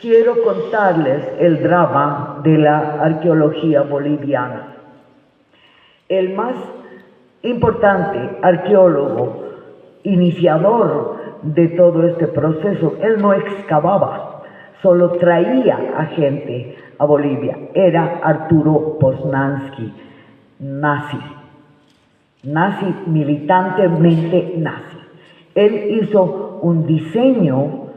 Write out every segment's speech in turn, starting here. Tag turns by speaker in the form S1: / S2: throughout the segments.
S1: Quiero contarles el drama de la arqueología boliviana. El más importante arqueólogo, iniciador de todo este proceso, él no excavaba, solo traía a gente a Bolivia. Era Arturo Poznański, nazi, militantemente nazi. Él hizo un diseño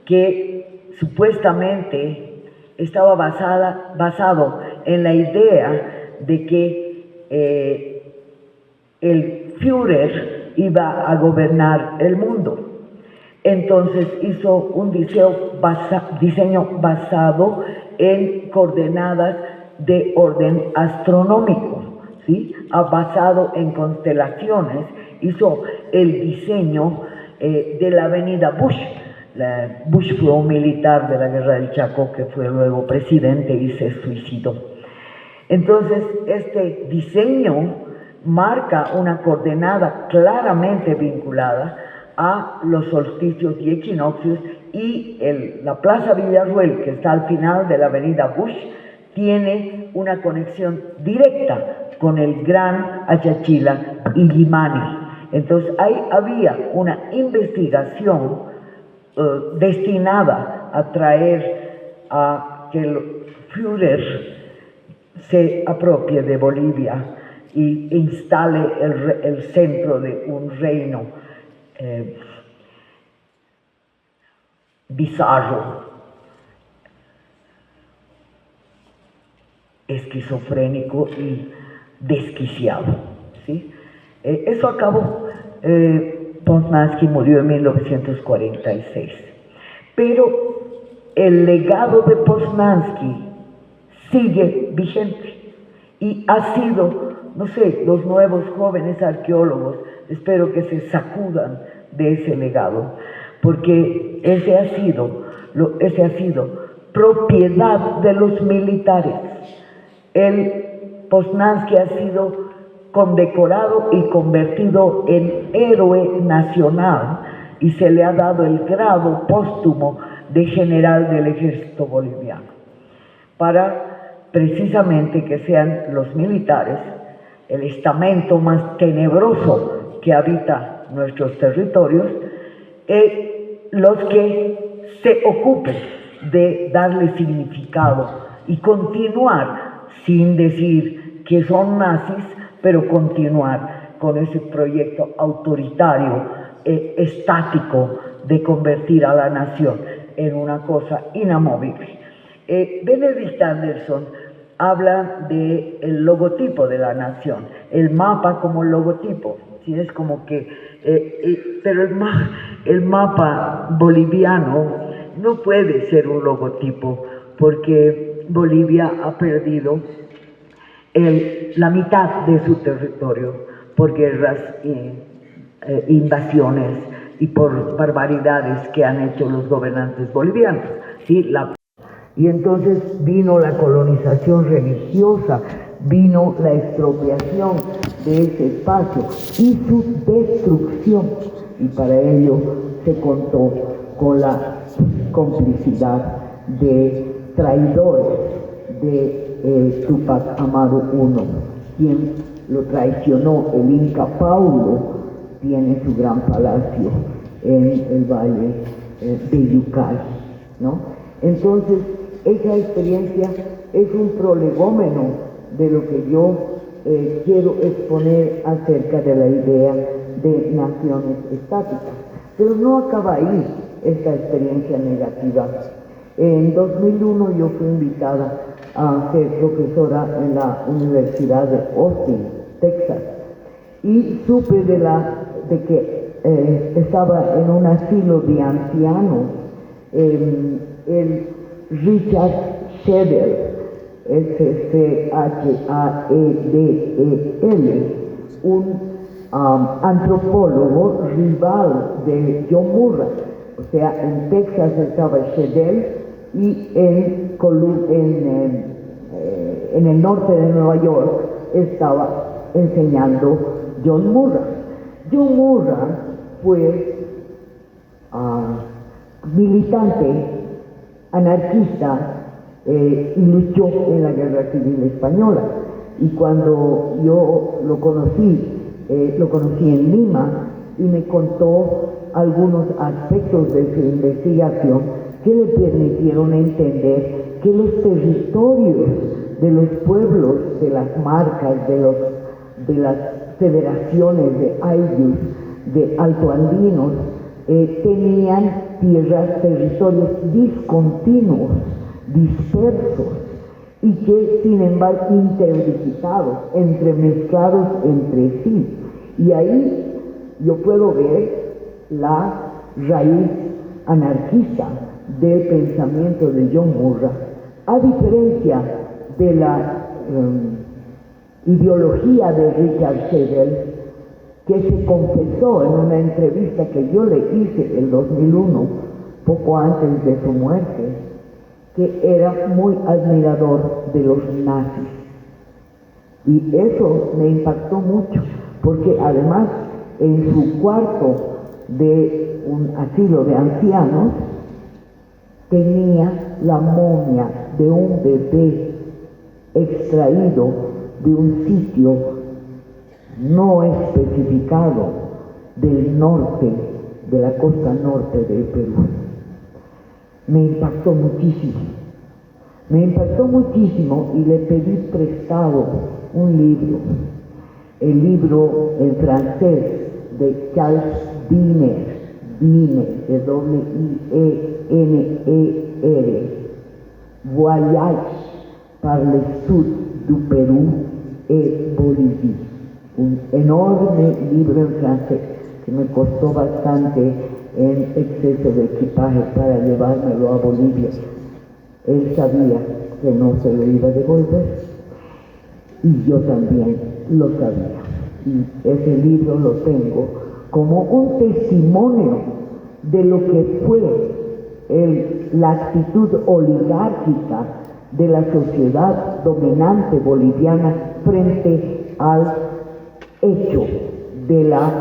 S1: que supuestamente estaba basado en la idea de que el Führer iba a gobernar el mundo. Entonces hizo un diseño basado en coordenadas de orden astronómico, ¿sí? Basado en constelaciones. Hizo el diseño de la avenida Bush. Bush fue un militar de la guerra del Chaco que fue luego presidente y se suicidó. Entonces, este diseño marca una coordenada claramente vinculada a los solsticios y equinoccios, y la Plaza Villarruel, que está al final de la avenida Bush, tiene una conexión directa con el Gran Achachila y Limani. Entonces, ahí había una investigación destinada a traer a que el Führer se apropie de Bolivia y instale el centro de un reino bizarro, esquizofrénico y desquiciado, ¿sí? Eso acabó. Poznański murió en 1946. Pero el legado de Poznański sigue vigente y ha sido, no sé, los nuevos jóvenes arqueólogos, espero que se sacudan de ese legado, porque ese ha sido propiedad de los militares. Poznański ha sido condecorado y convertido en héroe nacional y se le ha dado el grado póstumo de general del ejército boliviano, para precisamente que sean los militares, el estamento más tenebroso que habita nuestros territorios, los que se ocupen de darle significado y continuar, sin decir que son nazis, pero continuar con ese proyecto autoritario, estático, de convertir a la nación en una cosa inamovible. Benedict Anderson habla del logotipo de la nación, el mapa como logotipo, ¿sí? Es como que, pero el mapa boliviano no puede ser un logotipo, porque Bolivia ha perdido la mitad de su territorio por guerras, invasiones y por barbaridades que han hecho los gobernantes bolivianos, ¿sí? Y entonces vino la colonización religiosa, vino la expropiación de ese espacio y su destrucción, y para ello se contó con la complicidad de traidores de Túpac Amaru I, quien lo traicionó. El Inca Paulo tiene su gran palacio en el valle de Yucay, ¿no? Entonces, esa experiencia es un prolegómeno de lo que yo quiero exponer acerca de la idea de naciones estáticas. Pero no acaba ahí esta experiencia negativa. En 2001 yo fui invitada a ser profesora en la Universidad de Austin, Texas, y supe de que estaba en un asilo de ancianos el Richard Shedel, Schadel, un antropólogo rival de John Murray. O sea, en Texas estaba Shedel y en el norte de Nueva York estaba enseñando John Murray. John Murray fue militante anarquista y luchó en la Guerra Civil Española. Y cuando yo lo conocí en Lima y me contó algunos aspectos de su investigación que le permitieron entender que los territorios de los pueblos, de las marcas, de las federaciones de ayllus, de altoandinos, tenían territorios discontinuos, dispersos, y que sin embargo interdigitados, entremezclados entre sí. Y ahí yo puedo ver la raíz anarquista del pensamiento de John Murray, a diferencia de la ideología de Richard Segal, que se confesó en una entrevista que yo le hice en 2001, poco antes de su muerte, que era muy admirador de los nazis. Y eso me impactó mucho, porque además en su cuarto de un asilo de ancianos tenía la momia de un bebé extraído de un sitio no especificado del norte, de la costa norte del Perú. Me impactó muchísimo y le pedí prestado un libro, el libro en francés de Charles Wiener, de W-I-E-N-E-R, Voyage par le Sud du Perú et Bolivie, un enorme libro en francés que me costó bastante en exceso de equipaje para llevármelo a Bolivia. Él sabía que no se lo iba a devolver y yo también lo sabía. Y ese libro lo tengo como un testimonio de lo que fue la actitud oligárquica de la sociedad dominante boliviana frente al hecho de las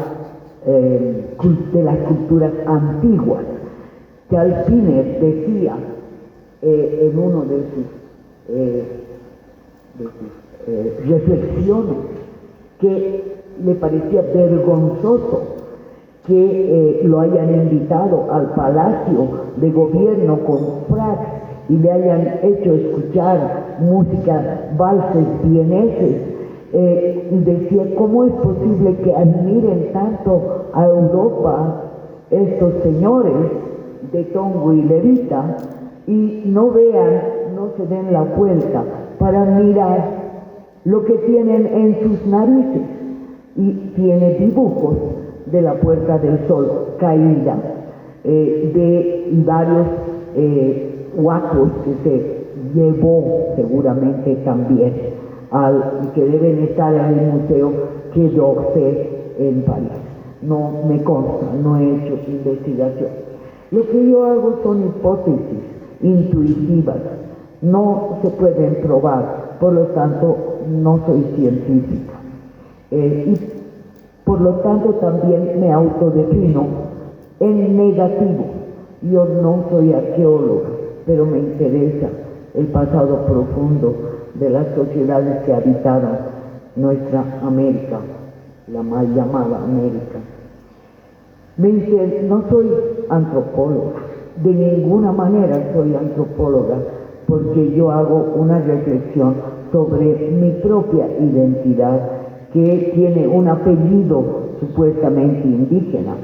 S1: culturas antiguas. Charles Wiener decía en uno de sus reflexiones que le parecía vergonzoso que lo hayan invitado al Palacio de Gobierno con frac y le hayan hecho escuchar música, valses vieneses. Y decía, ¿cómo es posible que admiren tanto a Europa estos señores de Tongo y Levita y no se den la vuelta para mirar lo que tienen en sus narices? Y tiene dibujos de la Puerta del Sol caída, y varios huacos que se llevó seguramente también, que deben estar en el Museo que yo sé en París. No me consta, no he hecho investigación. Lo que yo hago son hipótesis intuitivas, no se pueden probar, por lo tanto no soy científica. Y por lo tanto también me autodefino en negativo. Yo no soy arqueólogo, pero me interesa el pasado profundo de las sociedades que habitaron nuestra América, la mal llamada América. No soy antropóloga, de ninguna manera soy antropóloga, porque yo hago una reflexión sobre mi propia identidad, que tiene un apellido supuestamente indígena,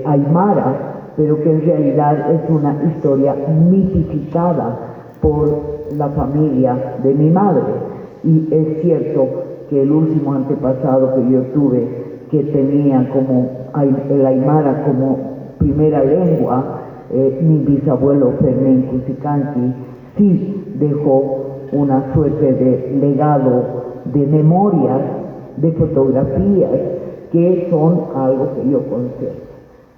S1: aymara, pero que en realidad es una historia mitificada por la familia de mi madre. Y es cierto que el último antepasado que yo tuve, que tenía como el aymara como primera lengua, mi bisabuelo Fermín Cusicanqui, sí dejó una suerte de legado de memorias, de fotografías, que son algo que yo conservo.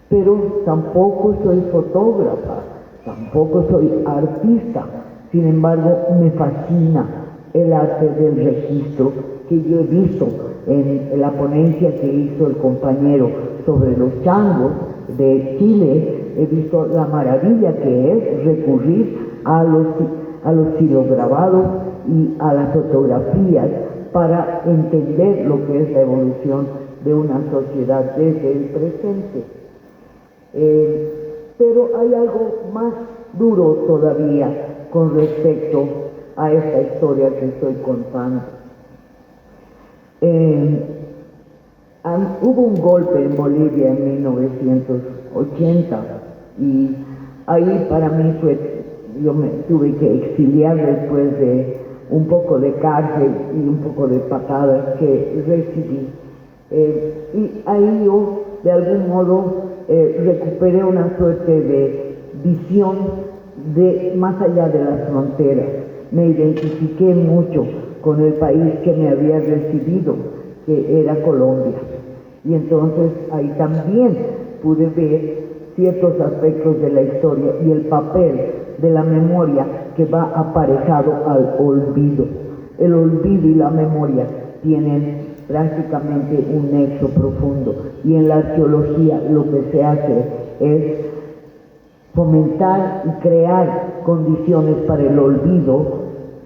S1: Pero tampoco soy fotógrafa, tampoco soy artista. Sin embargo, me fascina el arte del registro, que yo he visto en la ponencia que hizo el compañero sobre los changos de Chile. he visto la maravilla que es recurrir a los xilograbados y a las fotografías para entender lo que es la evolución de una sociedad desde el presente. Pero hay algo más duro todavía con respecto a esta historia que estoy contando. Hubo un golpe en Bolivia en 1980 y ahí para mí yo me tuve que exiliar después de un poco de cárcel y un poco de patadas que recibí. Y ahí yo de algún modo recuperé una suerte de visión de más allá de las fronteras. Me identifiqué mucho con el país que me había recibido, que era Colombia. Y entonces ahí también pude ver ciertos aspectos de la historia y el papel de la memoria que va aparejado al olvido. El olvido y la memoria tienen prácticamente un nexo profundo, y en la arqueología lo que se hace es fomentar y crear condiciones para el olvido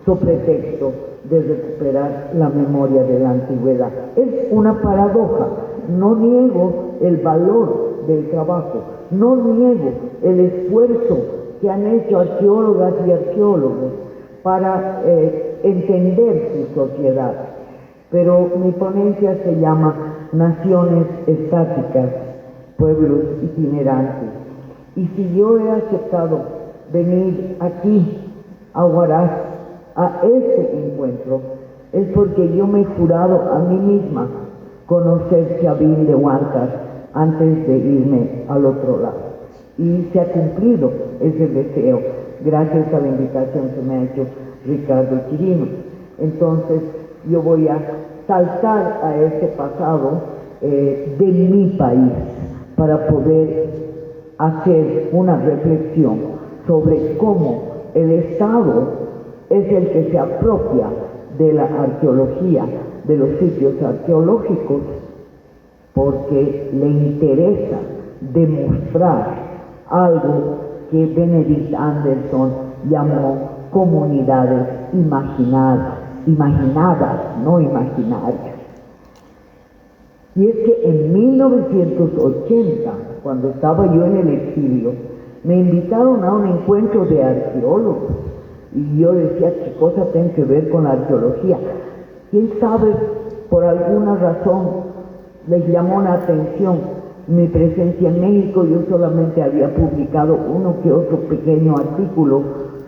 S1: sobre pretexto de recuperar la memoria de la antigüedad. Es una paradoja. No niego el valor del trabajo, no niego el esfuerzo que han hecho arqueólogas y arqueólogos para entender su sociedad. Pero mi ponencia se llama Naciones Estáticas, Pueblos Itinerantes. Y si yo he aceptado venir aquí a Huaraz a este encuentro, es porque yo me he jurado a mí misma conocer Chavín de Huántar antes de irme al otro lado. Y se ha cumplido ese deseo gracias a la invitación que me ha hecho Ricardo Chirino. Entonces yo voy a saltar a ese pasado de mi país para poder hacer una reflexión sobre cómo el Estado es el que se apropia de la arqueología, de los sitios arqueológicos, porque le interesa demostrar algo que Benedict Anderson llamó comunidades imaginadas, no imaginarias. Y es que en 1980, cuando estaba yo en el exilio, me invitaron a un encuentro de arqueólogos. Y yo decía, ¿qué cosa tiene que ver con la arqueología? ¿Quién sabe, por alguna razón, les llamó la atención mi presencia en México? Yo solamente había publicado uno que otro pequeño artículo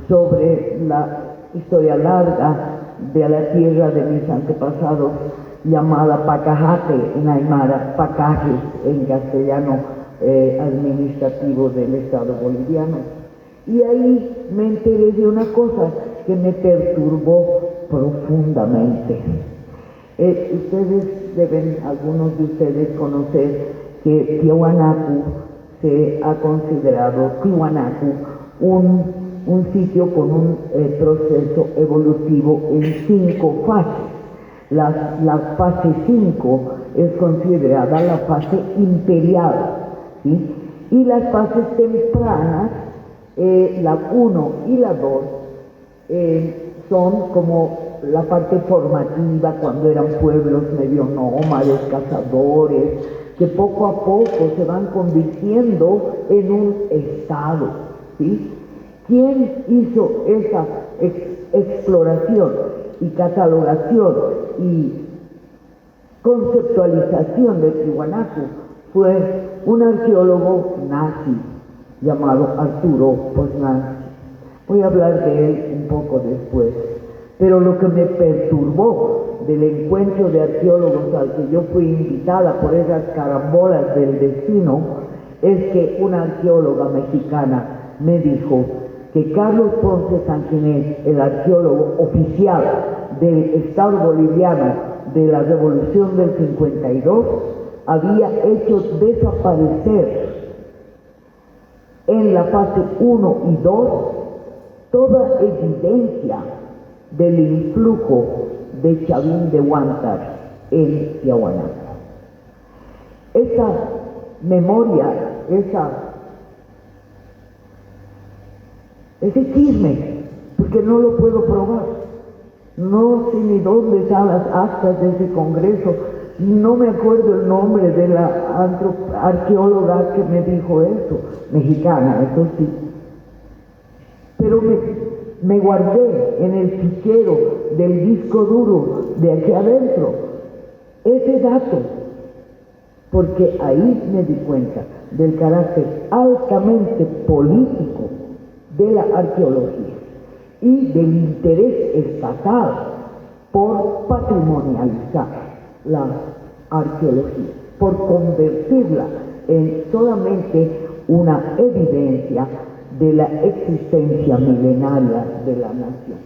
S1: sobre la historia larga de la tierra de mis antepasados, llamada Pacajate en aymara, Pacajes en castellano administrativo del Estado boliviano. Y ahí me enteré de una cosa que me perturbó profundamente. Algunos de ustedes conocer que Tiahuanacu se ha considerado un sitio con un proceso evolutivo en 5 fases. La fase 5 es considerada la fase imperial, ¿sí? Y las fases tempranas, la 1 y la 2, son como la parte formativa, cuando eran pueblos medio nómades, cazadores, que poco a poco se van convirtiendo en un estado, ¿sí? ¿Quién hizo esa exploración y catalogación y conceptualización de Tiahuanacu? Fue un arqueólogo nazi llamado Arturo Posnanski. Voy a hablar de él un poco después. Pero lo que me perturbó del encuentro de arqueólogos al que yo fui invitada por esas carambolas del destino es que una arqueóloga mexicana me dijo que Carlos Ponce Sanguinés, el arqueólogo oficial del Estado boliviano de la Revolución del 52, había hecho desaparecer en la fase 1 y 2 toda evidencia del influjo de Chavín de Huántar en Tiahuanacu. Esa memoria, esa ese chisme, porque no lo puedo probar. No sé ni dónde están las actas de ese congreso, no me acuerdo el nombre de la arqueóloga que me dijo eso, mexicana, eso sí. Pero me guardé en el fichero del disco duro de aquí adentro ese dato, porque ahí me di cuenta del carácter altamente político de la arqueología y del interés estatal por patrimonializar la arqueología, por convertirla en solamente una evidencia de la existencia milenaria de la nación.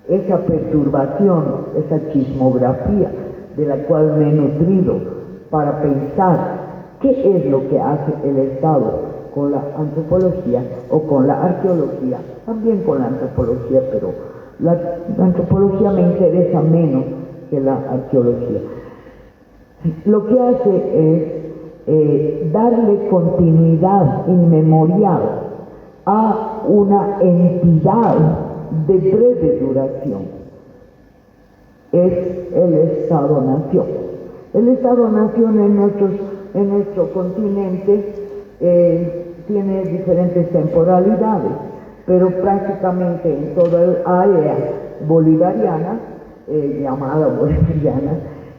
S1: Esa perturbación, esa chismografía de la cual me he nutrido para pensar qué es lo que hace el Estado con la antropología o con la arqueología, también con la antropología, pero la antropología me interesa menos que la arqueología. Lo que hace es darle continuidad inmemorial a una entidad de breve duración. Es el Estado-Nación. El Estado-Nación en nuestro continente tiene diferentes temporalidades, pero prácticamente en toda el área bolivariana, llamada bolivariana,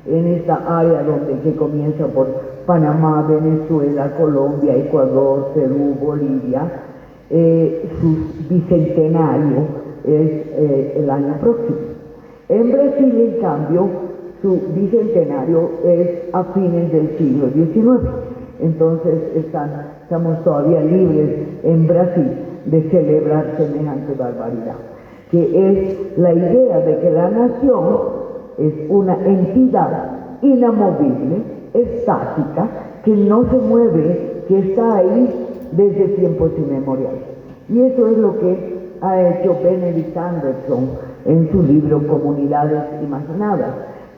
S1: en esta área que comienza por Panamá, Venezuela, Colombia, Ecuador, Perú, Bolivia, su bicentenario es el año próximo. En Brasil, en cambio, su bicentenario es a fines del siglo XIX. Entonces estamos todavía libres en Brasil de celebrar semejante barbaridad, que es la idea de que la nación es una entidad inamovible, estática, que no se mueve, que está ahí desde tiempos inmemoriales. Y eso es lo que ha hecho Benedict Anderson en su libro Comunidades Imaginadas,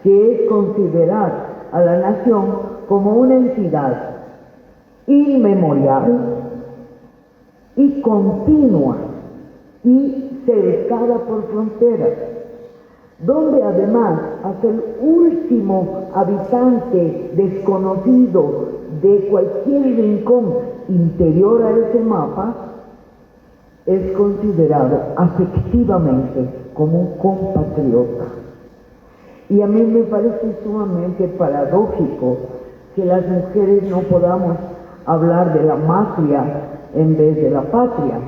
S1: que es considerar a la nación como una entidad inmemorial y continua y cercada por fronteras, donde además hasta el último habitante desconocido de cualquier rincón interior a ese mapa es considerado afectivamente como un compatriota. Y a mí me parece sumamente paradójico que las mujeres no podamos hablar de la matria en vez de la patria,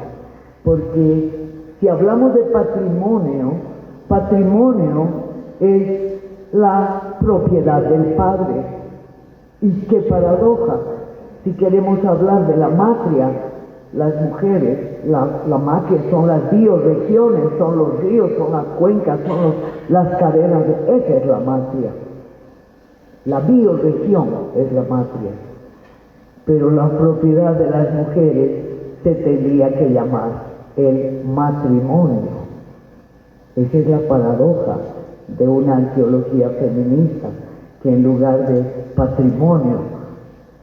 S1: porque si hablamos de patrimonio es la propiedad del padre. Y qué paradoja, si queremos hablar de la matria, las mujeres, la matria son las bioregiones, son los ríos, son las cuencas, son las cadenas, esa es la matria. La bioregión es la matria, pero la propiedad de las mujeres se tendría que llamar el matrimonio. Esa es la paradoja de una arqueología feminista, que en lugar de patrimonio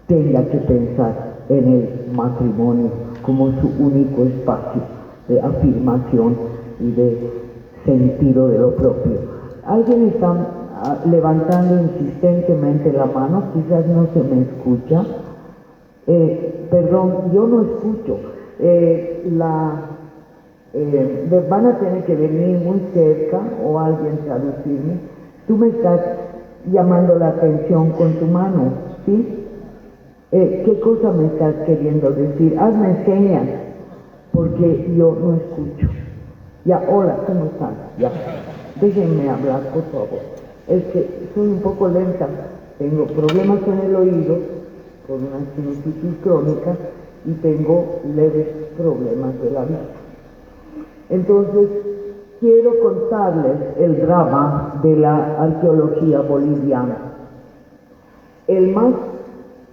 S1: tenga que pensar en el matrimonio como su único espacio de afirmación y de sentido de lo propio. Alguien está levantando insistentemente la mano, quizás no se me escucha. Perdón, yo no escucho. Van a tener que venir muy cerca o alguien traducirme. Tú me estás llamando la atención con tu mano, ¿sí? ¿Qué cosa me estás queriendo decir? Hazme señas, porque yo no escucho. Ya, hola, ¿cómo están? Ya, déjenme hablar, por favor. Es que soy un poco lenta, tengo problemas con el oído, por una sinusitis crónica, y tengo leves problemas de la vista. Entonces, quiero contarles el drama de la arqueología boliviana. El más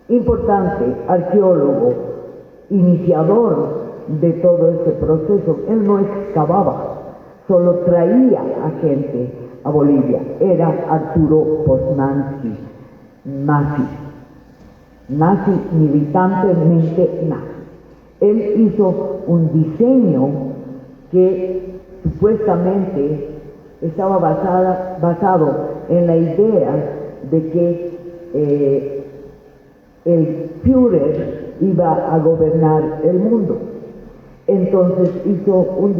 S1: importante arqueólogo, iniciador de todo este proceso, él no excavaba, solo traía a gente a Bolivia, era Arturo Poznanski, nazi militantemente nazi. Él hizo un diseño que supuestamente estaba basado en la idea de que el Führer iba a gobernar el mundo. Entonces hizo un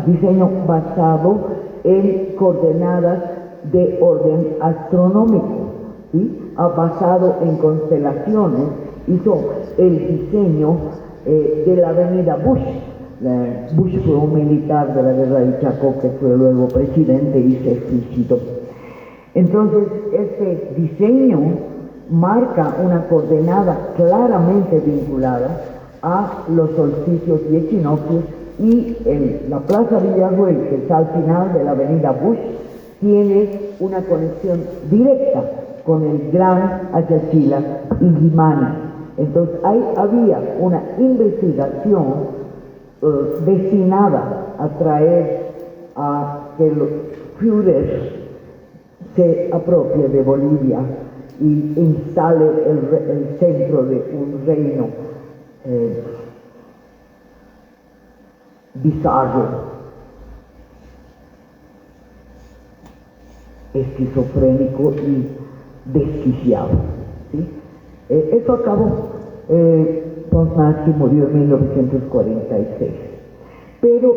S1: diseño basado en coordenadas de orden astronómico, ¿sí? Basado en constelaciones. Hizo el diseño de la avenida Bush. Bush fue un militar de la guerra del Chaco que fue luego presidente y se suicidó. Entonces, este diseño marca una coordenada claramente vinculada a los solsticios y equinoccios, y la Plaza Villaruel, que está al final de la avenida Bush, tiene una conexión directa con el Gran Achachila y Guimani. Entonces ahí había una investigación destinada a traer a que los Führer se apropie de Bolivia y instale el centro de un reino bizarro, esquizofrénico y desquiciado, ¿sí? Eso acabó. Poznański murió en 1946, pero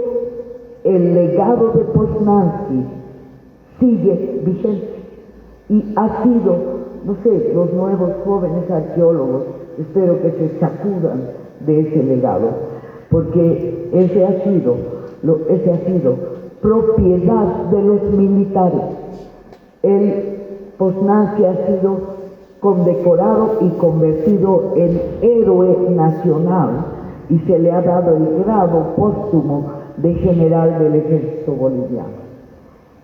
S1: el legado de Poznański sigue vigente y ha sido, no sé, los nuevos jóvenes arqueólogos, espero que se sacudan de ese legado, porque ese ha sido propiedad de los militares. El Poznański ha sido condecorado y convertido en héroe nacional y se le ha dado el grado póstumo de general del ejército boliviano,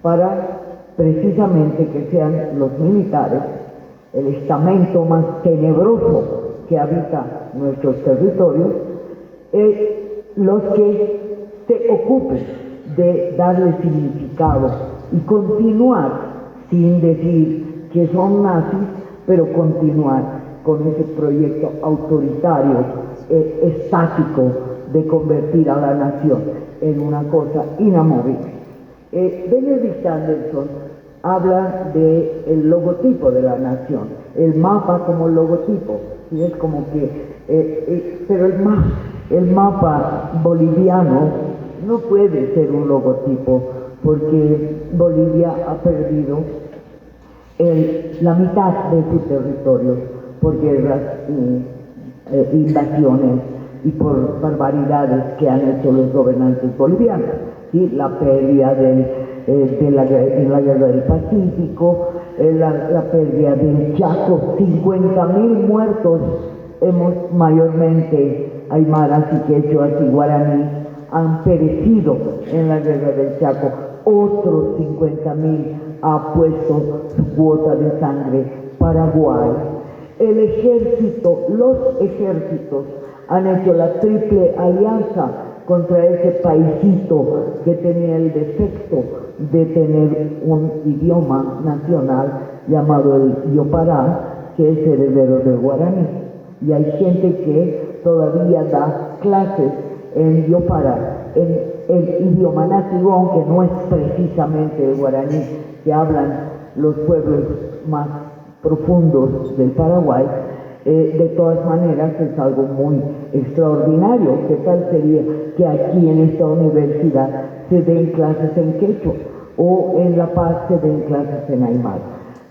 S1: para precisamente que sean los militares, el estamento más tenebroso que habita nuestros territorios, los que se ocupen de darle significado y continuar, sin decir que son nazis, pero continuar con ese proyecto autoritario, estático, de convertir a la nación en una cosa inamovible. Benedict Anderson habla del logotipo de la nación, el mapa como logotipo, y es como que, pero el mapa boliviano no puede ser un logotipo, porque Bolivia ha perdido la mitad de su territorio por guerras, invasiones y por barbaridades que han hecho los gobernantes bolivianos, ¿sí? La pérdida en la guerra del Pacífico, la pérdida del Chaco, 50.000 muertos, mayormente aymaras y quechuas y guaraníes han perecido en la guerra del Chaco. Otros 50.000 ha puesto su cuota de sangre Paraguay. Los ejércitos han hecho la triple alianza contra ese paisito que tenía el defecto de tener un idioma nacional llamado el Yopará, que es heredero del guaraní. Y hay gente que todavía da clases en Yopará, en el idioma nativo, aunque no es precisamente el guaraní que hablan los pueblos más profundos del Paraguay. De todas maneras es algo muy extraordinario. ¿Qué tal sería que aquí en esta universidad se den clases en quechua o en La Paz se den clases en aymara?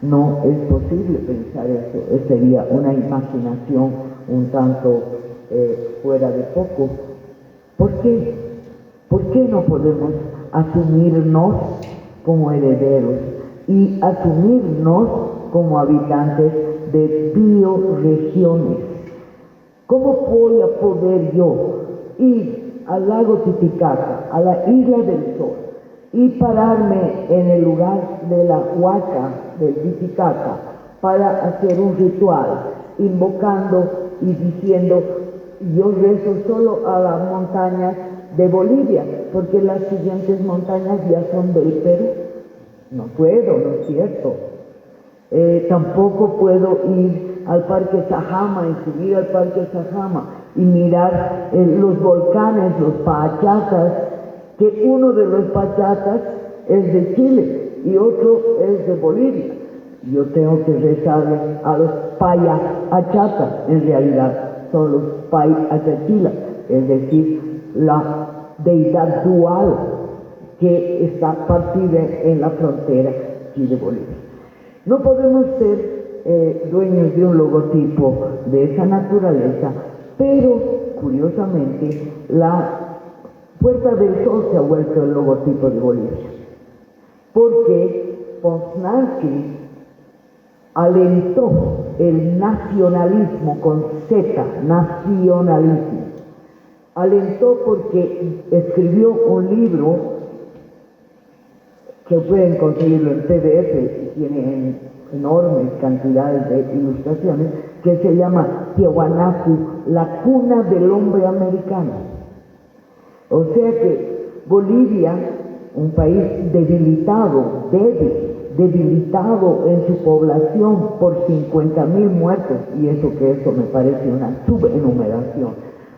S1: No es posible pensar eso, sería una imaginación un tanto fuera de foco. ¿Por qué? ¿Por qué no podemos asumirnos como herederos y asumirnos como habitantes de bioregiones? ¿Cómo voy a poder yo ir al lago Titicaca, a la Isla del Sol, y pararme en el lugar de la huaca del Titicaca para hacer un ritual, invocando y diciendo: yo rezo solo a las montañas de Bolivia, porque las siguientes montañas ya son del Perú? No puedo, ¿no es cierto? Tampoco puedo ir al Parque Sajama y subir al Parque Sajama y mirar los volcanes, los pachatas, que uno de los pachatas es de Chile y otro es de Bolivia. Yo tengo que rezarle a los Payachata, en realidad son los Payachachila, es decir, la deidad dual que está partida en la frontera Chile-Bolivia. No podemos ser dueños de un logotipo de esa naturaleza, pero curiosamente la Puerta del Sol se ha vuelto el logotipo de Bolivia, porque Poznanski alentó el nacionalismo con Z, nacionalismo. Alentó porque escribió un libro que pueden conseguirlo en PDF y tiene enormes cantidades de ilustraciones, que se llama Tiahuanacu, la cuna del hombre americano. O sea que Bolivia, un país debilitado, debilitado en su población por 50,000 muertos, y eso me parece una subenumeración,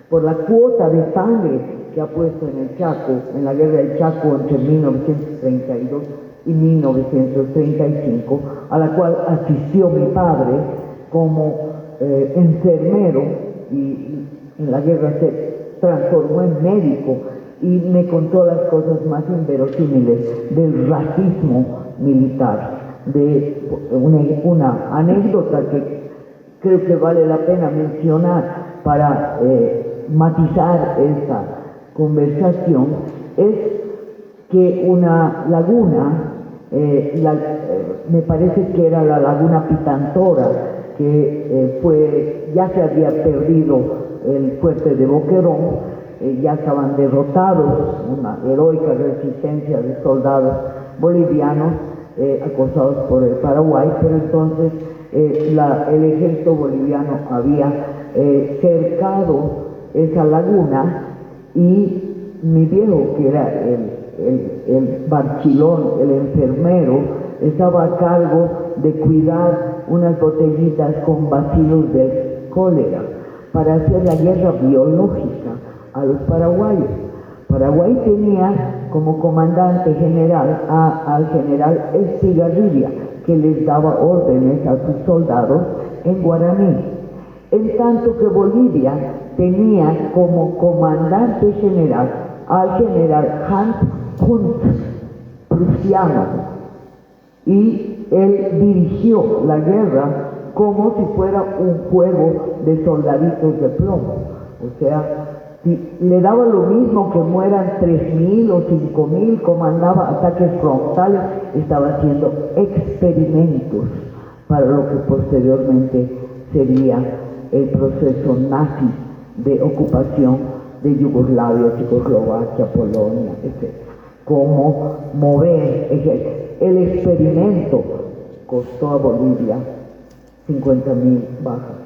S1: por la cuota de sangre que ha puesto en el Chaco, en la guerra del Chaco entre 1932 y 1935, a la cual asistió mi padre como enfermero, y en la guerra se transformó en médico y me contó las cosas más inverosímiles del racismo militar, de una anécdota que creo que vale la pena mencionar para matizar esta conversación, es que una laguna, me parece que era la laguna Pitantora, que ya se había perdido el fuerte de Boquerón, ya estaban derrotados, una heroica resistencia de soldados bolivianos acosados por el Paraguay, pero entonces el ejército boliviano había cercado esa laguna y mi viejo, que era el barchilón, el enfermero, estaba a cargo de cuidar unas botellitas con bacilos de cólera para hacer la guerra biológica a los paraguayos. Paraguay tenía como comandante general al general Estigarribia, que les daba órdenes a sus soldados en guaraní. En tanto que Bolivia tenía como comandante general al general Hans Hunt, prusiano, y él dirigió la guerra como si fuera un juego de soldaditos de plomo. O sea, le daba lo mismo que mueran 3,000 o 5,000, comandaba ataques frontales, estaba haciendo experimentos para lo que posteriormente sería el proceso nazi de ocupación de Yugoslavia, Checoslovaquia, Polonia, etc. Cómo mover el experimento costó a Bolivia 50,000 bajas.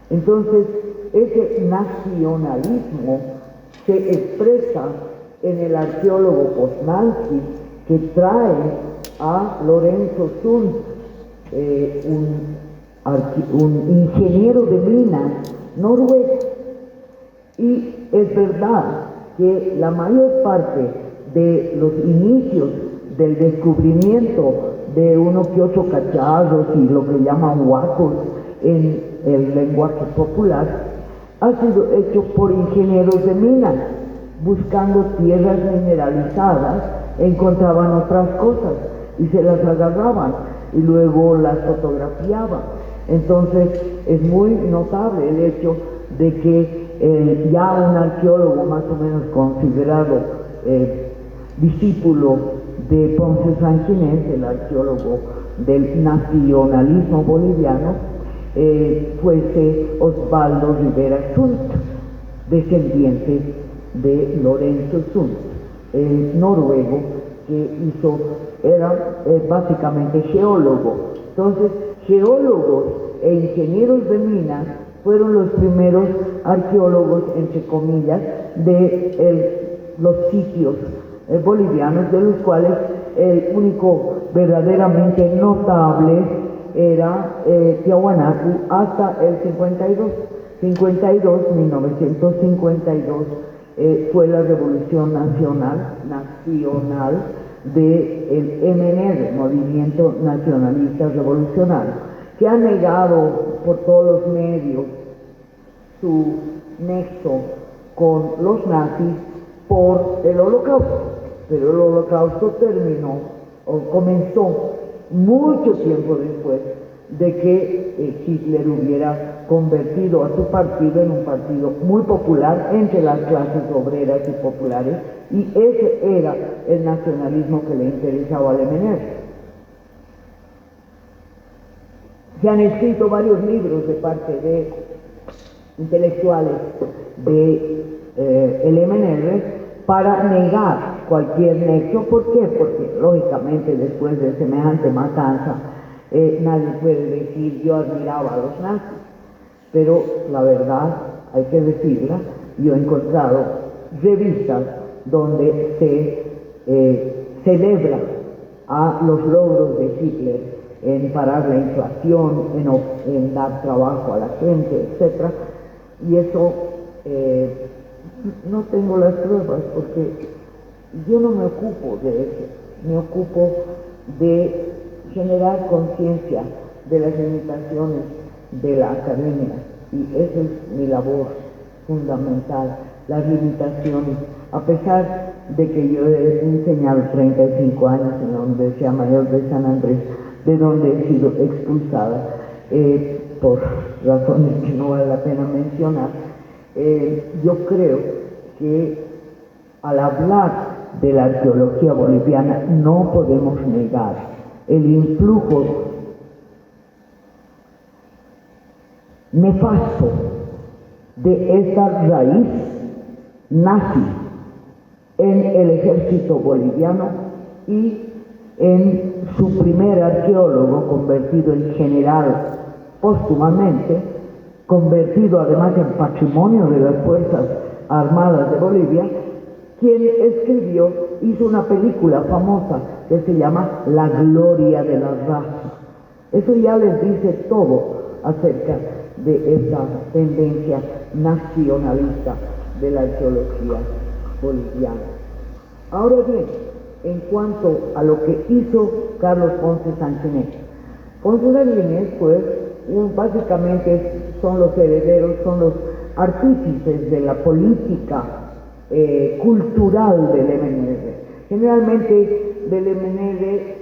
S1: Entonces, ese nacionalismo se expresa en el arqueólogo Poznanski, que trae a Lorenzo Zund, un ingeniero de minas noruego. Y es verdad que la mayor parte de los inicios del descubrimiento de uno que otro cacharros y lo que llaman huacos en el lenguaje popular ha sido hecho por ingenieros de minas. Buscando tierras mineralizadas encontraban otras cosas y se las agarraban y luego las fotografiaban. Entonces es muy notable el hecho de que ya un arqueólogo más o menos considerado discípulo de Ponce Sanginés, el arqueólogo del nacionalismo boliviano, fuese Osvaldo Rivera Zund, descendiente de Lorenzo Zund, el noruego que era básicamente geólogo. Entonces, geólogos e ingenieros de minas fueron los primeros arqueólogos, entre comillas, de los sitios bolivianos, de los cuales el único verdaderamente notable era Tiahuanacu hasta el 52. 1952 fue la Revolución Nacional del MNR, Movimiento Nacionalista Revolucionario, que ha negado por todos los medios su nexo con los nazis por el Holocausto. Pero el Holocausto terminó o comenzó mucho tiempo después de que Hitler hubiera convertido a su partido en un partido muy popular entre las clases obreras y populares, y ese era el nacionalismo que le interesaba al MNR. Se han escrito varios libros de parte de intelectuales del MNR para negar cualquier nexo. ¿Por qué? Porque lógicamente después de semejante matanza nadie puede decir yo admiraba a los nazis, pero la verdad hay que decirla. Yo he encontrado revistas donde se celebra a los logros de Hitler en parar la inflación, en dar trabajo a la gente, etc. Y eso no tengo las pruebas porque yo no me ocupo de eso, me ocupo de generar conciencia de las limitaciones de la academia, y esa es mi labor fundamental, las limitaciones. A pesar de que yo he enseñado 35 años en la Universidad Mayor de San Andrés, de donde he sido expulsada por razones que no vale la pena mencionar, yo creo que al hablar de la arqueología boliviana no podemos negar el influjo nefasto de esta raíz nazi en el ejército boliviano y en su primer arqueólogo, convertido en general póstumamente, convertido además en patrimonio de las Fuerzas Armadas de Bolivia, quien hizo una película famosa que se llama La Gloria de la Raza. Eso ya les dice todo acerca de esta tendencia nacionalista de la arqueología boliviana. Ahora bien, en cuanto a lo que hizo Carlos Ponce Sanguinetti. Ponce Sanguinetti, pues, básicamente son los herederos, son los artífices de la política cultural del MNR. Generalmente del MNR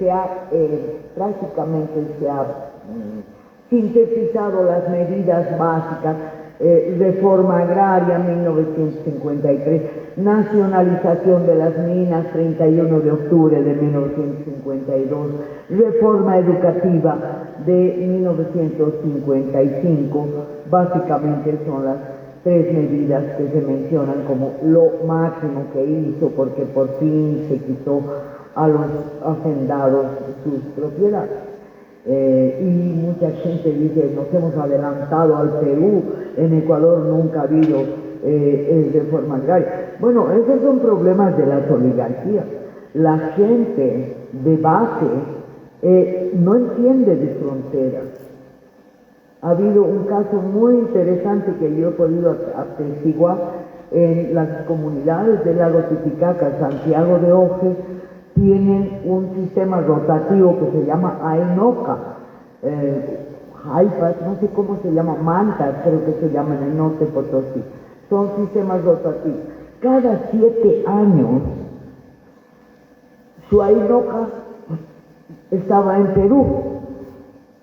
S1: prácticamente se ha sintetizado las medidas básicas: reforma agraria 1953, nacionalización de las minas 31 de octubre de 1952, reforma educativa de 1955. Básicamente son las tres medidas que se mencionan como lo máximo que hizo, porque por fin se quitó a los hacendados sus propiedades. Y mucha gente dice, nos hemos adelantado al Perú, en Ecuador nunca ha habido reforma agraria. Bueno, esos son problemas de las oligarquías. La gente de base no entiende de fronteras. Ha habido un caso muy interesante que yo he podido atestiguar en las comunidades del lago Titicaca, Santiago de Oje. Tienen un sistema rotativo que se llama Ainoca, Jaipas, no sé cómo se llama, Mantas, creo que se llama en el norte de Potosí. Son sistemas rotativos. Cada 7 años, su Ainoca estaba en Perú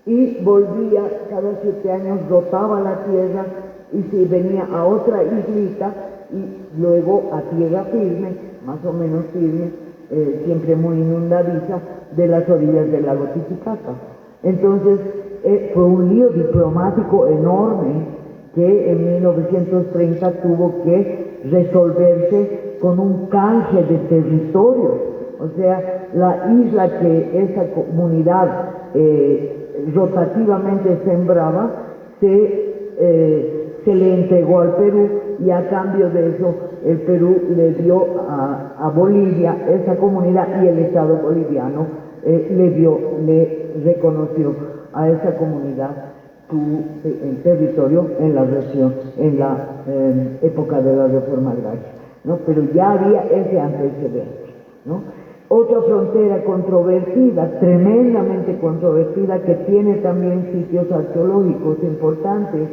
S1: y volvía, cada 7 años rotaba la tierra y se venía a otra islita y luego a tierra firme, más o menos firme, siempre muy inundadiza, de las orillas del lago Titicaca. Entonces fue un lío diplomático enorme que en 1930 tuvo que resolverse con un canje de territorios. O sea, la isla que esa comunidad rotativamente sembraba se le entregó al Perú, y a cambio de eso el Perú le dio a Bolivia esa comunidad, y el Estado boliviano le reconoció a esa comunidad el territorio en la región, en la época de la reforma agraria, ¿no? Pero ya había ese antecedente, ¿no? Otra frontera controvertida, tremendamente controvertida, que tiene también sitios arqueológicos importantes,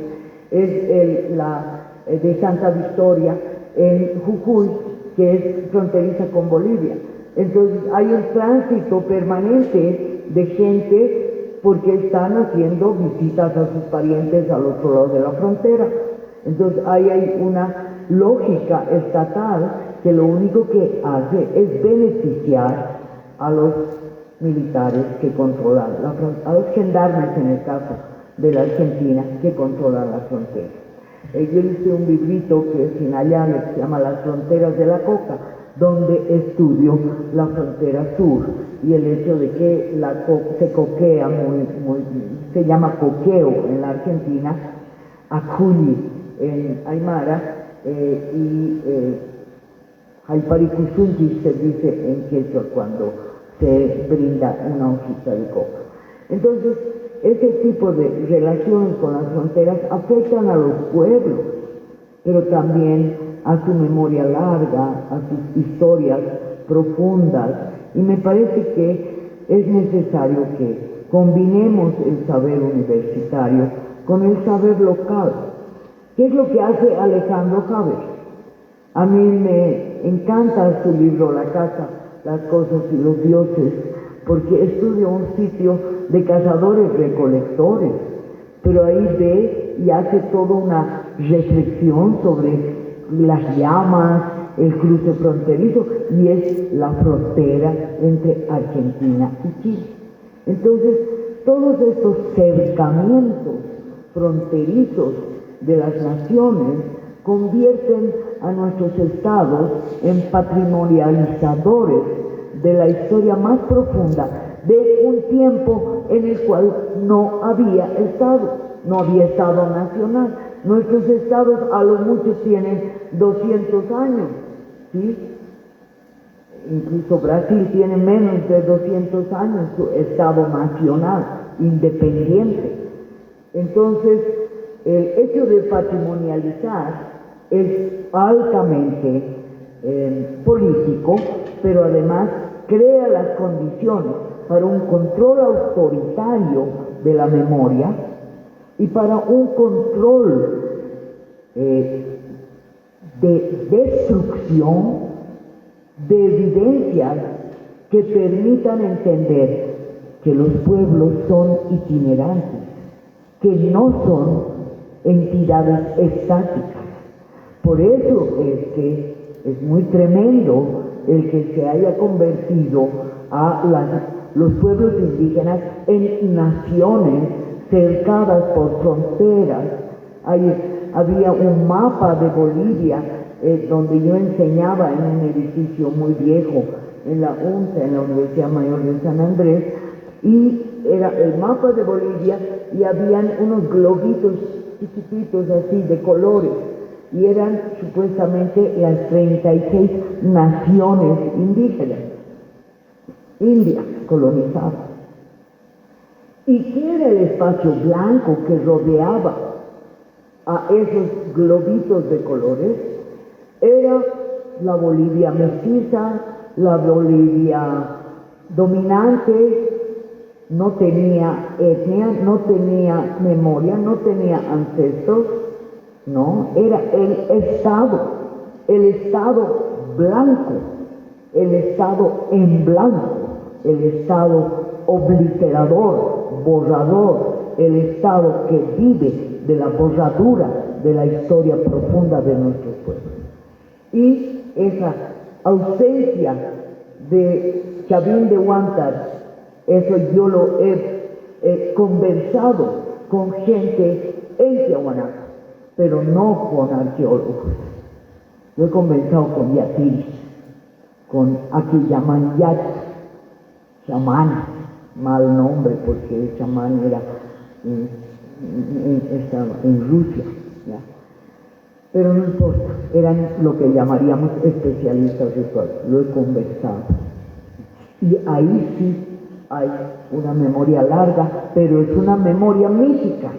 S1: es la de Santa Victoria en Jujuy, que es fronteriza con Bolivia. Entonces hay un tránsito permanente de gente porque están haciendo visitas a sus parientes al otro lado de la frontera. Entonces ahí hay una lógica estatal que lo único que hace es beneficiar a los militares que controlan a los gendarmes, en el caso de la Argentina, que controlan la frontera. Yo hice un librito que es Sinayane, que se llama Las fronteras de la coca, donde estudio la frontera sur y el hecho de que se coquea se llama coqueo en la Argentina, aculi en Aymara, y Jalparicuzunqui se dice en quechua cuando se brinda una hojita de coca. Entonces, ese tipo de relaciones con las fronteras afectan a los pueblos, pero también a su memoria larga, a sus historias profundas, y me parece que es necesario que combinemos el saber universitario con el saber local. ¿Qué es lo que hace Alejandro Haber? A mí me encanta su libro La casa, las cosas y los dioses, porque estudia un sitio de cazadores-recolectores, pero ahí ve y hace toda una reflexión sobre las llamas, el cruce fronterizo, y es la frontera entre Argentina y Chile. Entonces, todos estos cercamientos fronterizos de las naciones convierten a nuestros estados en patrimonializadores de la historia más profunda de un tiempo en el cual no había estado nacional. Nuestros estados a lo mucho tienen 200 años, ¿sí? Incluso Brasil tiene menos de 200 años su estado nacional, independiente. Entonces, el hecho de patrimonializar es altamente político, pero además crea las condiciones para un control autoritario de la memoria y para un control de destrucción de evidencias que permitan entender que los pueblos son itinerantes, que no son entidades estáticas. Por eso es que es muy tremendo el que se haya convertido a los pueblos indígenas en naciones cercadas por fronteras. Había un mapa de Bolivia donde yo enseñaba en un edificio muy viejo, en la UNSA, en la Universidad Mayor de San Andrés, y era el mapa de Bolivia y habían unos globitos chiquititos así de colores, y eran supuestamente las 36 naciones indígenas, India colonizada. ¿Y qué era el espacio blanco que rodeaba a esos globitos de colores? Era la Bolivia mestiza, la Bolivia dominante, no tenía etnia, no tenía memoria, no tenía ancestros, no, era el Estado blanco, el Estado en blanco, el Estado obliterador, borrador, el Estado que vive de la borradura de la historia profunda de nuestros pueblos. Y esa ausencia de Chavín de Huántar, eso yo lo he conversado con gente en Tiahuanaco, pero no con arqueólogos. Lo he conversado con yatiris, con aquí llaman yat, chamán, mal nombre porque el chamán estaba en Rusia, ¿ya? Pero no importa, eran lo que llamaríamos especialistas rituales, lo he conversado. Y ahí sí hay una memoria larga, pero es una memoria mítica,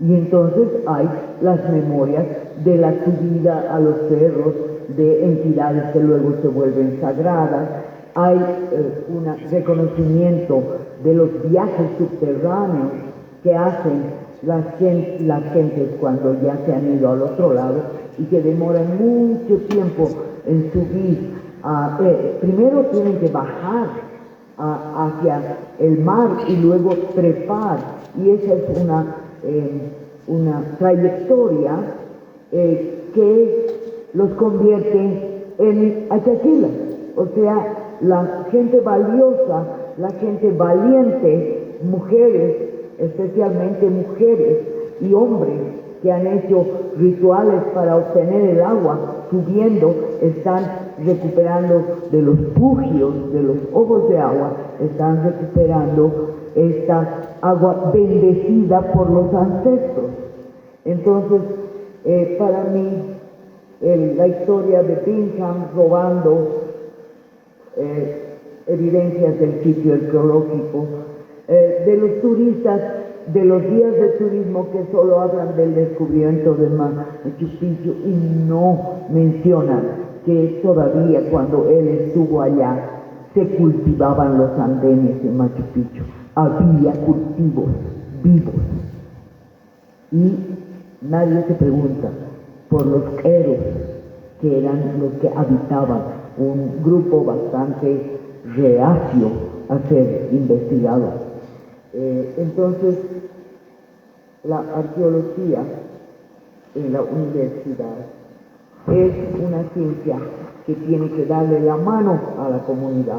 S1: Y entonces hay las memorias de la subida a los cerros, de entidades que luego se vuelven sagradas, hay un reconocimiento de los viajes subterráneos que hacen las gentes cuando ya se han ido al otro lado y que demoran mucho tiempo en subir. Primero tienen que bajar hacia el mar y luego trepar, y esa es una trayectoria que los convierte en achaquilas, o sea, la gente valiosa, la gente valiente, mujeres, especialmente mujeres y hombres que han hecho rituales para obtener el agua, subiendo, están recuperando de los pugios, de los ojos de agua, están recuperando esta agua bendecida por los ancestros. Entonces, para mí, la historia de Bingham robando evidencias del sitio arqueológico, de los turistas, de los guías de turismo que solo hablan del descubrimiento de Machu Picchu y no mencionan que todavía cuando él estuvo allá se cultivaban los andenes en Machu Picchu, había cultivos vivos y nadie se pregunta por los héroes que eran los que habitaban, un grupo bastante reacio a ser investigado. Entonces, la arqueología en la universidad es una ciencia que tiene que darle la mano a la comunidad,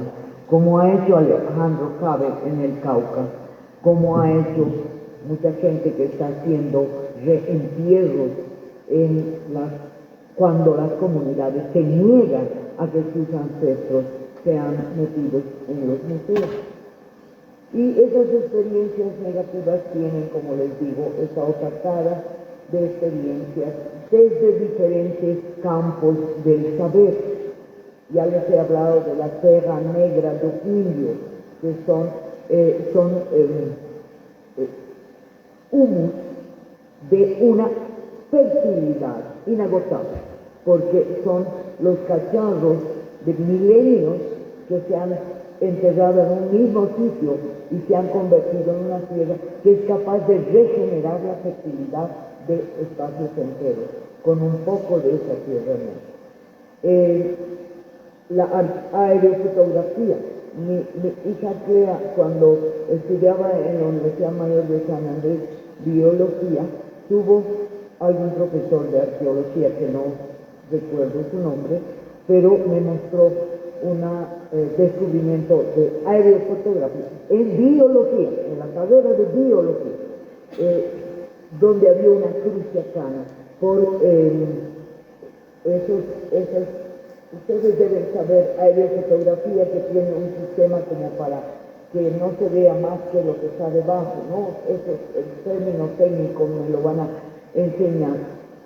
S1: como ha hecho Alejandro Cabe en el Cauca, como ha hecho mucha gente que está haciendo reentierros cuando las comunidades se niegan a que sus ancestros sean metidos en los museos. Y esas experiencias negativas tienen, como les digo, esta otra cara de experiencias desde diferentes campos del saber. Ya les he hablado de la Serra Negra de Oquillo, que son humus de una fertilidad inagotable, porque son los cacharros de milenios que se han enterrado en un mismo sitio y se han convertido en una tierra que es capaz de regenerar la fertilidad de espacios enteros con un poco de esa tierra negra. La aerofotografía. Mi hija Clea, cuando estudiaba en la Universidad Mayor de San Andrés biología, tuvo algún profesor de arqueología que no recuerdo su nombre, pero me mostró un descubrimiento de aerofotografía en biología, en la carrera de biología, donde había una cruciacana por ustedes deben saber, aerofotografía que tiene un sistema como para que no se vea más que lo que está debajo, ¿no? Eso es el término técnico, me lo van a enseñar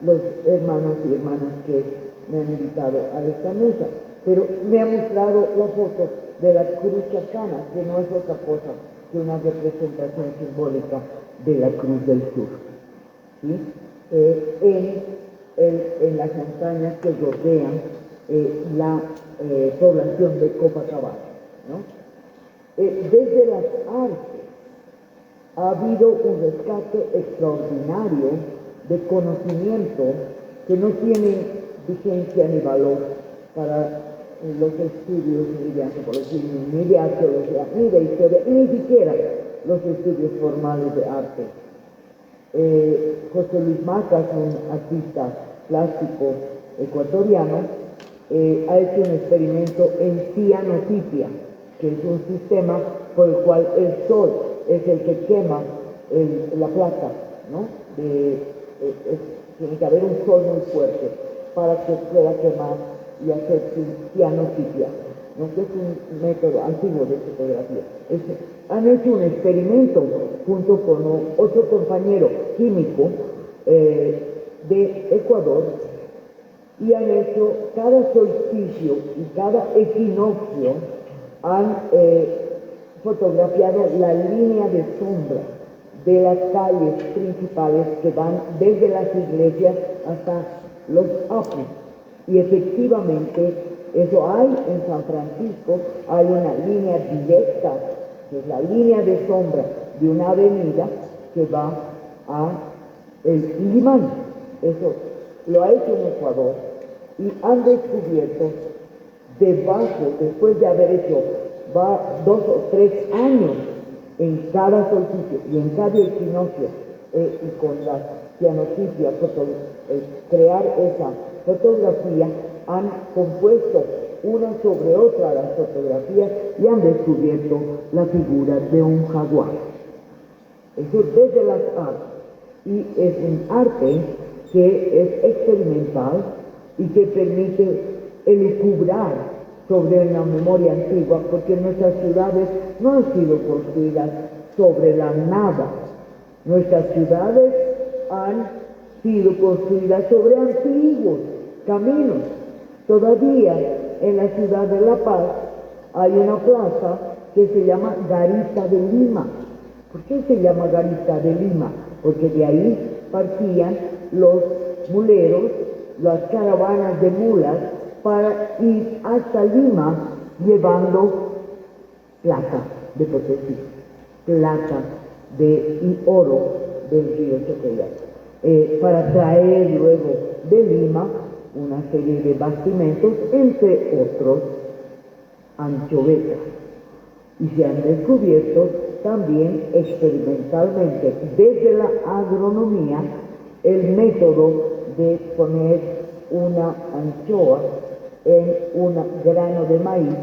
S1: los hermanos y hermanas que me han invitado a esta mesa. Pero me ha mostrado la foto de la cruz chacana, que no es otra cosa que una representación simbólica de la Cruz del Sur, ¿sí? En las montañas que rodean la población de Copacabana, ¿no? Desde las artes ha habido un rescate extraordinario de conocimiento que no tiene vigencia ni valor para los estudios ni de antropología, ni de arqueología, ni de historia, ni siquiera los estudios formales de arte. José Luis Macas, un artista plástico ecuatoriano, ha hecho un experimento en cianotipia, que es un sistema por el cual el sol es el que quema la plata, ¿no? Tiene que haber un sol muy fuerte para que pueda quemar y hacer cianotipia, ¿no? Que es un método antiguo de fotografía. Han hecho un experimento junto con otro compañero químico de Ecuador, y han hecho cada solsticio y cada equinoccio, han fotografiado la línea de sombra de las calles principales que van desde las iglesias hasta los uplands. Y efectivamente, eso hay en San Francisco, hay una línea directa, que es la línea de sombra de una avenida que va a el Limán. Eso lo ha hecho en Ecuador y han descubierto debajo, después de haber hecho 2 o 3 años en cada solsticio y en cada equinoccio y con la cianotipia, crear esa fotografía, han compuesto una sobre otra las fotografías y han descubierto la figura de un jaguar. Eso desde las artes, y es un arte que es experimental y que permite elucubrar sobre una memoria antigua, porque nuestras ciudades no han sido construidas sobre la nada. Nuestras ciudades han sido construidas sobre antiguos caminos. Todavía en la ciudad de La Paz hay una plaza que se llama Garita de Lima. ¿Por qué se llama Garita de Lima? Porque de ahí partían los muleros, las caravanas de mulas, para ir hasta Lima llevando plata de Potosí, plata y oro del río Chocó, para traer luego de Lima una serie de bastimentos, entre otros anchovetas. Y se han descubierto también experimentalmente desde la agronomía el método de poner una anchoa en un grano de maíz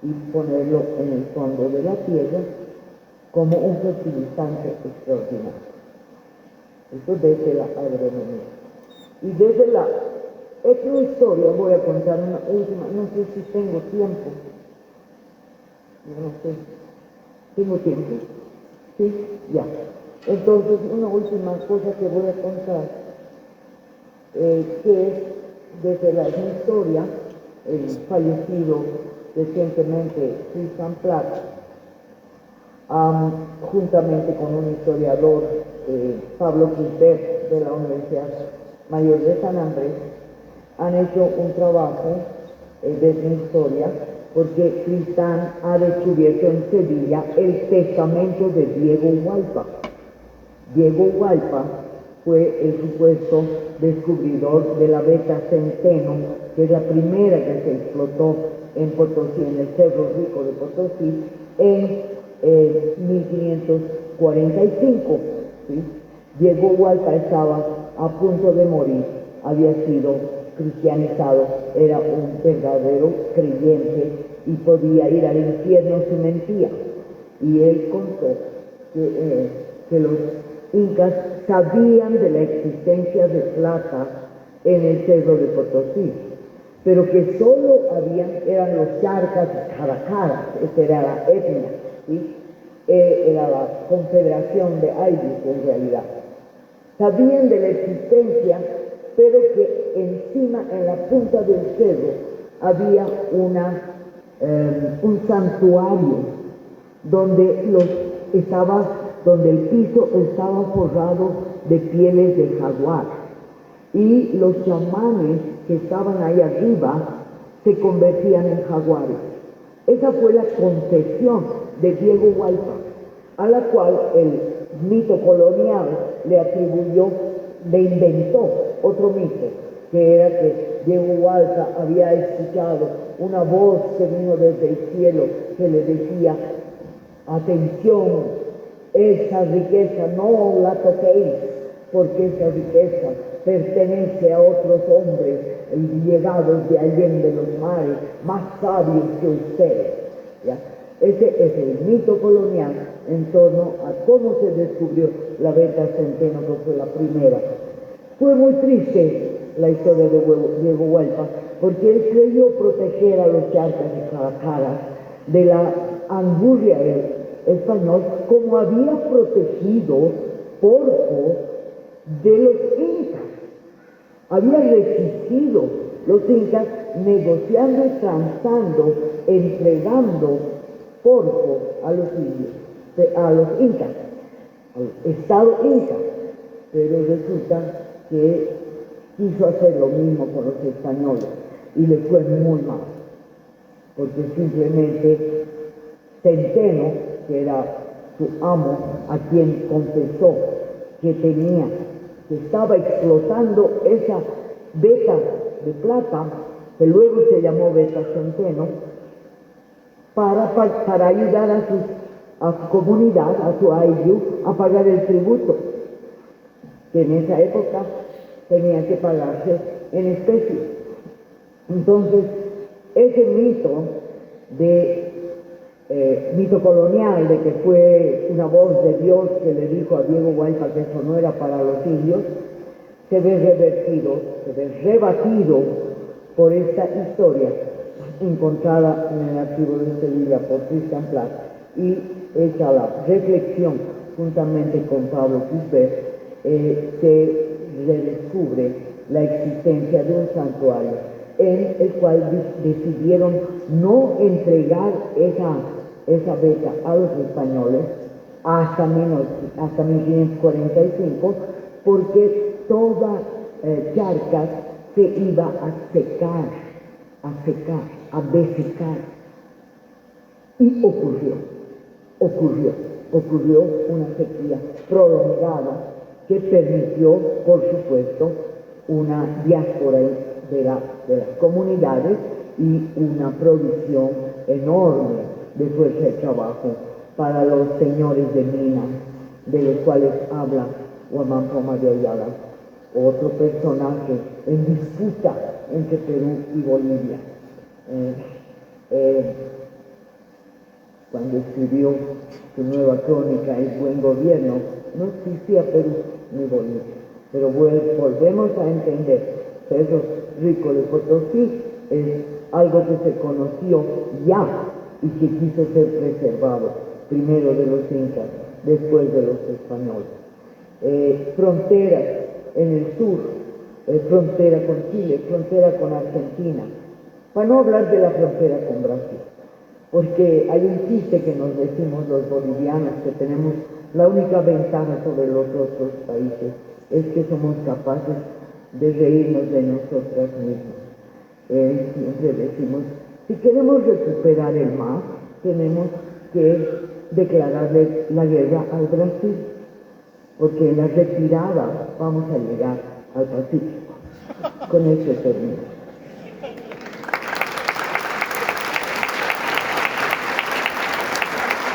S1: y ponerlo en el fondo de la tierra como un fertilizante extraordinario. Esto desde la agronomía. Y desde la etnohistoria voy a contar una última, no sé si tengo tiempo. No sé. ¿Tengo tiempo? Sí, ya. Entonces, una última cosa que voy a contar, que es desde la etnohistoria, el fallecido recientemente Christian Platt, juntamente con un historiador, Pablo Quisbert, de la Universidad Mayor de San Andrés, han hecho un trabajo de etnohistoria, porque Tristán ha descubierto en Sevilla el testamento de Diego Hualpa. Diego Hualpa fue el supuesto descubridor de la beta centeno, que es la primera que se explotó en Potosí, en el Cerro Rico de Potosí, en 1545. ¿Sí? Diego Hualpa estaba a punto de morir, había sido cristianizado, era un verdadero creyente y podía ir al infierno si mentía. Y él contó que los incas sabían de la existencia de plata en el Cerro de Potosí, pero que solo eran los charcas y caracaras, esa era la etnia, ¿sí? Era la confederación de Aydis en realidad. Sabían de la existencia, pero que encima, en la punta del cerro, había un santuario donde el piso estaba forrado de pieles de jaguar, y los chamanes que estaban ahí arriba se convertían en jaguares. Esa fue la confesión de Diego Hualpa, a la cual el mito colonial le inventó otro mito, que era que Diego Hualpa había escuchado una voz que vino desde el cielo que le decía: atención, esa riqueza no la toquéis, porque esa riqueza pertenece a otros hombres llegados de allende los mares, más sabios que ustedes. ¿Ya? Ese es el mito colonial en torno a cómo se descubrió la beta centeno, que fue la primera. Fue muy triste la historia de Diego Hualpa, porque él creyó proteger a los charcas y caracaras de la angurria del español, como había protegido Porco de los incas. Había resistido los incas negociando y transando, entregando Porco a los incas. al Estado Inca, pero resulta que quiso hacer lo mismo con los españoles y le fue muy mal, porque simplemente Centeno, que era su amo, a quien confesó que estaba explotando esa beta de plata, que luego se llamó beta Centeno, para ayudar a su comunidad, a su ayllu, a pagar el tributo, que en esa época tenía que pagarse en especie. Entonces, ese mito colonial de que fue una voz de Dios que le dijo a Diego Guaypa que eso no era para los indios, se ve revertido, se ve rebatido por esta historia encontrada en el archivo de Sevilla por Christian Plath y hecha la reflexión juntamente con Pablo Quisbert, se redescubre la existencia de un santuario en el cual decidieron no entregar esa beca a los españoles hasta 1545, porque toda Charcas se iba a secar, a desecar. Y ocurrió una sequía prolongada que permitió, por supuesto, una diáspora de las comunidades y una provisión enorme de fuerza de trabajo para los señores de minas, de los cuales habla Guamán Poma de Ayala, otro personaje en disputa entre Perú y Bolivia. Cuando escribió su nueva crónica, El Buen Gobierno, no existía Perú ni Bolivia, pero volvemos a entender Cerro Rico de Potosí es algo que se conoció ya y que quiso ser preservado, primero de los incas, después de los españoles. Fronteras en el sur, frontera con Chile, frontera con Argentina, para no hablar de la frontera con Brasil, porque hay un chiste que nos decimos los bolivianos, que tenemos la única ventaja sobre los otros países, es que somos capaces de reírnos de nosotras mismas. Siempre decimos, si queremos recuperar el mar, tenemos que declararle la guerra al Brasil, porque en la retirada vamos a llegar al Pacífico. Con eso termino.